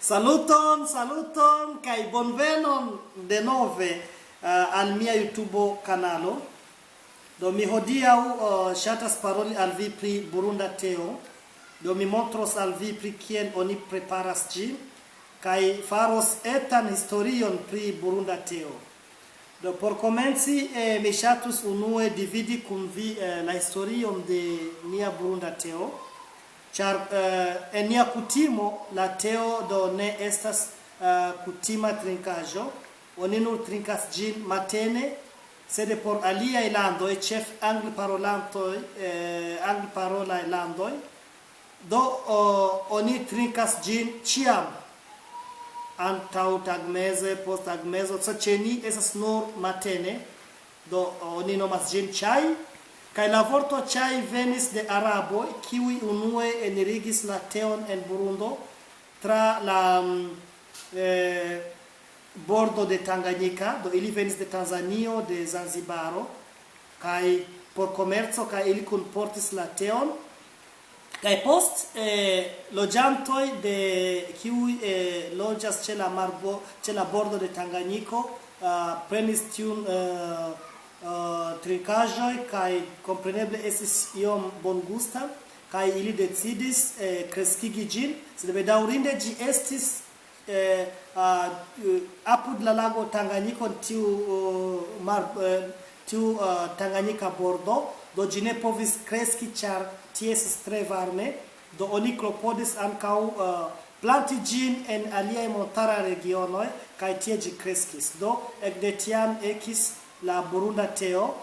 Saluton, saluton, kai bonvenon de nove al mia YouTube kanalo. Do mi hodiaŭ ŝatas paroli al vi pri burunda teo. Do mi montros al vi pri kiel oni preparas ĝin kaj faros etan historion pri burunda teo. Do por komenci mi ŝatus unue dividi kun vi la historion de nia burunda teo. Char en nia kutimo la teo do ne estas kutima trinkaĵo. Oni nur trinkas ĝin matene, sed por aliaj landoj, ĉefe angl-parolaj landoj, do oni trinkas ĝin ĉiam antaŭ tagmeze, post tagmezo, sed ĉe ni estas nur matene, do oni nomas ĝin ĉaj. Kaj la vorto ĉaj venis de araboj, kiuj unue enirigis la teon en Burundo tra la bordo de Tanganyika, do ili venis de Tanzanio, de Zanzibaro, kaj por komerco kaj ili kunportis la teon. Kaj post loĝantoj de kiuj loĝas ĉe la bordo de Tanganyiko prenis tiun trinkaĵoj kaj kompreneble estis iom bongusta kaj ili decidis kreskigi ĝin, sed bedaŭrinde ĝi estis apud la lago Tanganyiko, tiu Tanganyika bordo, do ĝi ne povis kreski ĉar tie estis tre varme, do oni klopodis ankaŭ planti ĝin en aliaj montara regionoj kaj tie ĝi kreskis. Do ekde tiam ekis la burunda teo,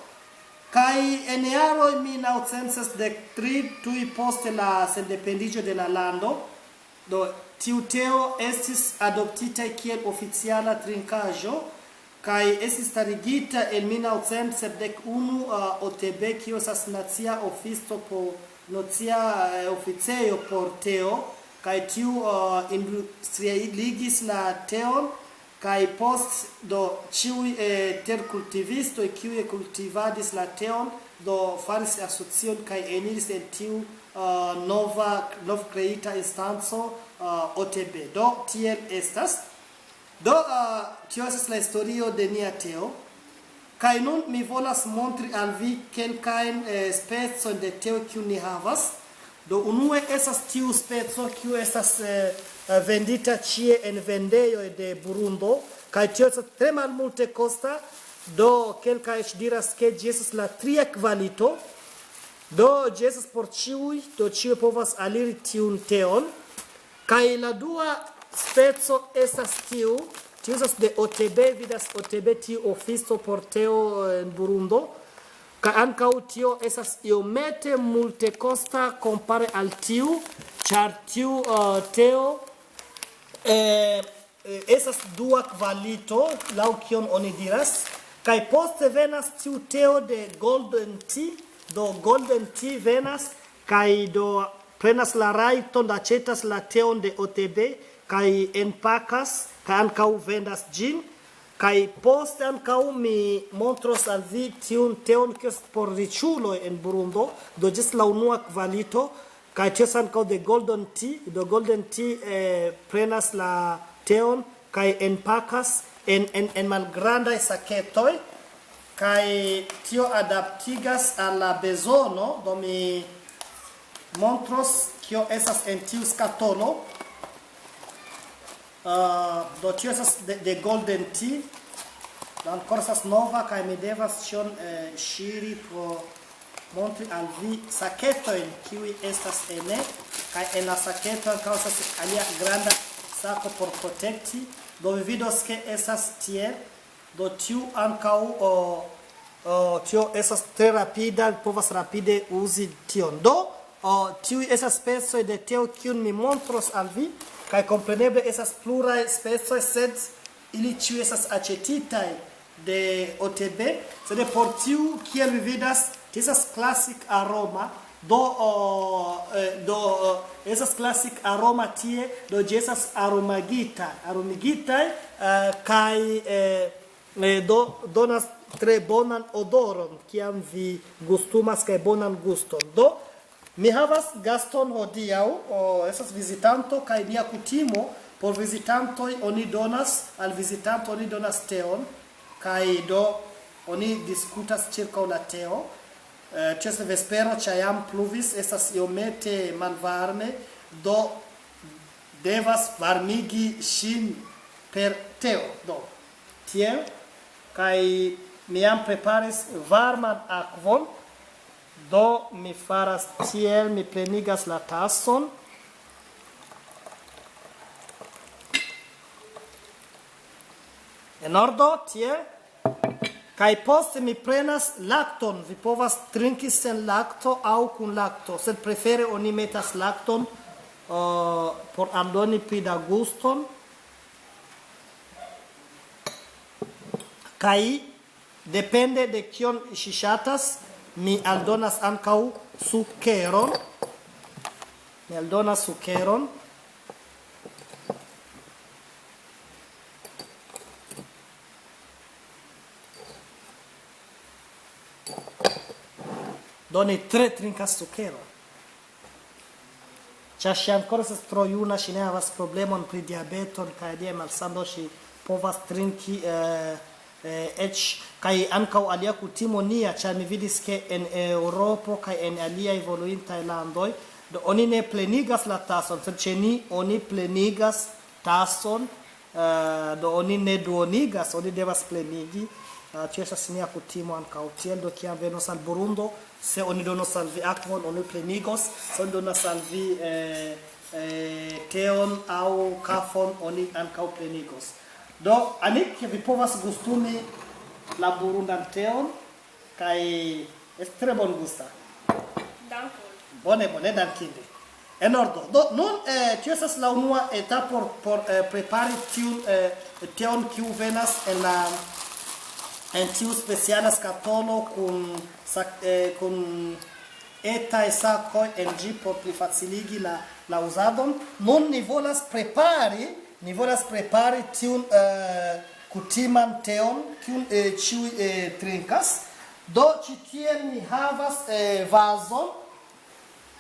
kaj en jaroj 1963, tuj poste la sendependiĝo de la lando, do tiu teo estis adoptita kiel oficiala trinkaĵo kaj estis starigita en 1971 OTB, kiu estas nacia oficejo por teo, kaj tiu industrialigis la teon. Kaj post do ĉiuj terkultivistoj kiuj kultivadis la teon do faris asocion kaj eniris en tiu novkreita instanco OTB. Do tiel estas. Do tio estas la historio de nia teo. Kaj nun mi volas montri al vi kelkajn specojn de teo kiu ni havas. Do unue estas tiu speco kiu estas vendita ĉie en vendejoj de Burundo, kaj tio estas tre malmulte kosta, do kelkaj diras ke ĝi estas la tria kvalito, do ĝi estas por ĉiuj, do ĉiuj povas aliri tiun teon, kaj la dua speco estas tiu estas de OTB, vidas OTB tiu ofico por teo en Burundo, kaj ankaŭ tio estas iomete multekosta kompare al tiu, ĉar tiu teo estas dua kvalito, laŭ kion oni diras, kaj poste venas tiu teo de Golden Tea, do Golden Tea venas kaj do prenas la rajton, aĉetas la teon de OTB kaj enpakas kaj ankaŭ vendas ĝin. Kaj poste ankaŭ mi montros al vi tiun teon kiu estas por riĉuloj en Burundo, do ĝis la unua kvalito, kaj tio estas ankaŭ de Golden Tea, do Golden Tea prenas la teon kaj enpakas en malgrandaj saketoj, kaj tio adaptigas al la bezono, do mi montros kio estas en tiu skatolo. Do tio estas de Golden Tea, do ancora estas nova kaj mi devas ĉion ŝiri por montri al vi saketojn kiuj estas ene, kaj en la saketo ankaŭ estas alia granda sako por protekti, do vi vidos ke estas tiel, do tiu ankaŭ tio estas tre rapida, povas rapide uzi tion. Do tiuj estas specoj de teo kiun mi montros al vi, kaj kompreneble estas pluraj specoj, sed ili ĉiuj estas aĉetitaj de OTB, sed por tiu kiel vi vidas, estas klasik aroma, do estas klasik aroma tie, do ĝi estas aromigitaj kaj do donas tre bonan odoron, kiam vi gustumas kaj bonan guston. Do Mi havas gaston hodiaŭ, estas vizitanto kaj nia kutimo por visitantoj oni donas al vizitanto oni donas teon kaj do oni diskutas ĉirkaŭ la teo. Ĉefe vespero ĉar jam pluvis, estas iomete malvarme, do devas varmigi ŝin per teo. Do tiel kaj mi jam preparis varman akvon. Do mi faras tiel, mi plenigas la tason. En ordo, tiel. Kaj poste mi prenas lakton. Vi povas trinki sen lakto aŭ kun lakto. Sed prefere oni metas lakton por aldoni pli da guston. Kaj depende de kion ŝi ŝatas, mi aldonas ankaŭ sukeron. Mi aldonas sukeron. Do ni tre trinkas sukeron. Ĉar ŝi ankoraŭ estas tro juna, ŝi ne havas problemon pri diabeton kaj alia malsano, ŝi povas trinki eĉ kaj ankaŭ alia kutimo nia, ĉar mi vidis ke en Eŭropo kaj en aliaj evoluintaj landoj do oni ne plenigas la tason, sed ĉe ni oni plenigas tason, do oni ne duonigas, oni devas plenigi. Tio estas nia kutimo ankaŭ tiel, do kiam venos al Burundo, se oni donos al vi akvon, oni plenigos, se oni donas al vi teon aŭ kafon, oni ankaŭ plenigos. Do, Anik, vi povas gustumi la burundan teon, kaj estas tre bongusta. Dankon. Bone, dankinde. En ordo. Do, nun, tio estas la unua etapo por prepari tiun teon kiu venas en tiu speciala skatolo kun etaj sakoj en ĝi por plifaciligi la uzadon. Nun ni volas prepari tiun kutiman teon kiun ĉiuj trinkas. Do ĉi tie mi havas vazon,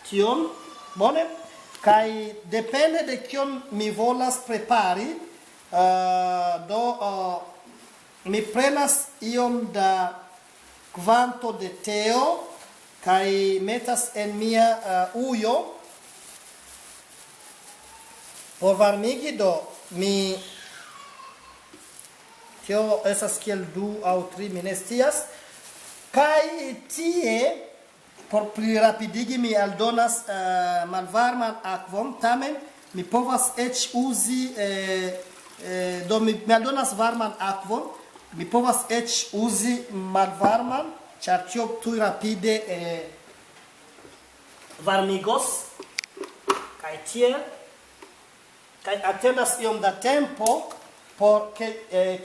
tion, bone, kaj depende de kion mi volas prepari, mi prenas iom da kvanto de teo kaj metas en mia ujo por varmigi. Do mi tio estas kiel 2 aŭ 3, mi ne scias, kaj tie por pli rapidigi mi aldonas malvarman akvon. Tamen mi povas eĉ uzi do mi aldonas varman akvon. Mi povas eĉ uzi malvarman, ĉar tio tuj rapide varmigos. Kaj tiel, kaj atendas iom da tempo por ke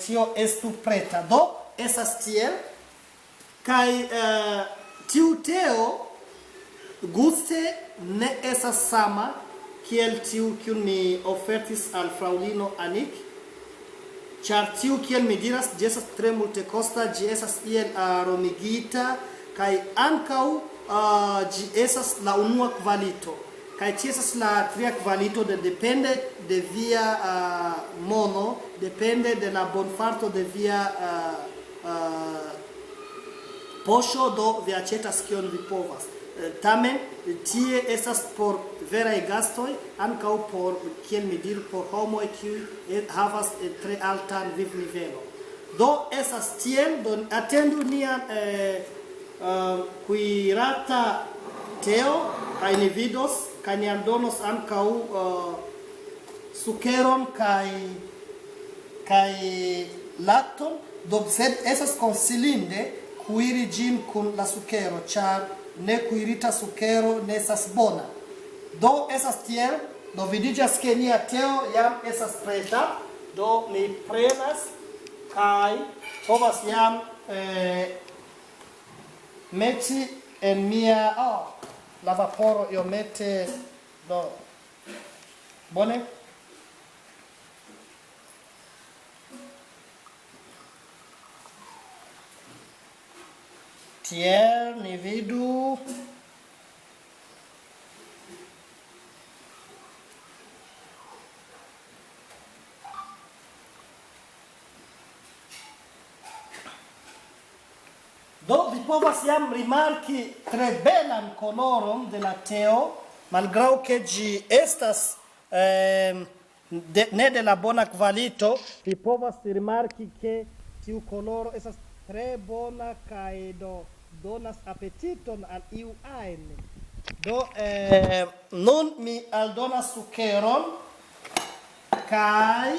tio estu preta. Do estas tiel, kaj tiu teo guste ne estas sama kiel tiu kiun mi ofertis al fraŭlino Anik. Ĉar tiu, kiel mi diras, ĝi estas tre multekosta, ĝi estas iel aromigita kaj ankaŭ ĝi estas la unua kvalito. Kaj ĝi estas la tria kvalito, depende de via mono, depende de la bonfarto de via poŝo, do vi aĉetas kion vi povas. Tamen tie estas por veraj gastoj, ankaŭ por, kiel mi diru, por homoj kiuj havas tre altan vivnivelon. Do estas tiel, do atendu nian kuirata teo, kaj ni vidos, kaj ni aldonos ankaŭ sukeron kaj lakton. Do sed estas konsilinde kuiri ĝin kun la sukero, ĉar ne kuirita sukero ne estas bona. Do estas tiel, do vidiĝas ke nia teo jam estas preta. Do mi prenas kaj povas jam meti en mia la vaporo iomete, do bone. Tiel, ni vidu. Do vi povas jam rimarki tre belan koloron de la teo, malgraŭ ke ĝi estas ne de la bona kvalito, vi povas rimarki ke tiu koloro estas tre bona kaj donas apetiton al iu ajn. Do nun mi aldonas sukeron kaj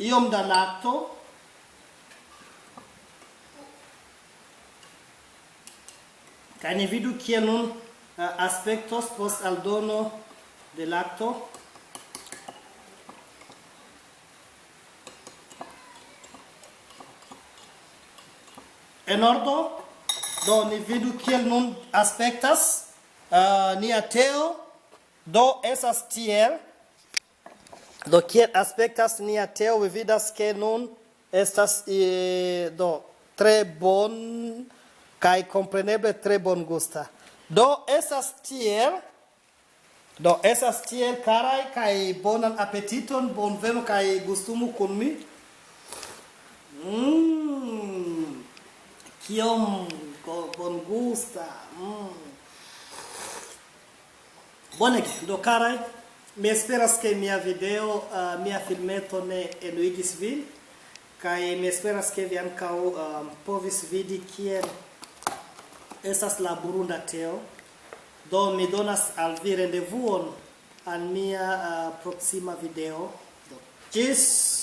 iom da lakto. Kaj ni vidu kiel nun aspektos post aldono de lakto. En ordo, do ni vidu kiel nun aspektas nia teo. Do esas tiel. Do kiel aspektas nia teo, vi vidas ke nun estas tre bon kaj kompreneble tre bon gusta. Do esas tiel, karaj, kaj bonan apetiton, bonvenu kaj gustumu kun mi. Kiom bon gusta. Bonege, do karaj, mi esperas ke mia video, mia filmeto ne enuigis vin, kaj mi esperas ke vi ankaŭ povis vidi kiel estas la burunda teo. Do mi donas al vi rendevuon al mia proksima video. Ĝis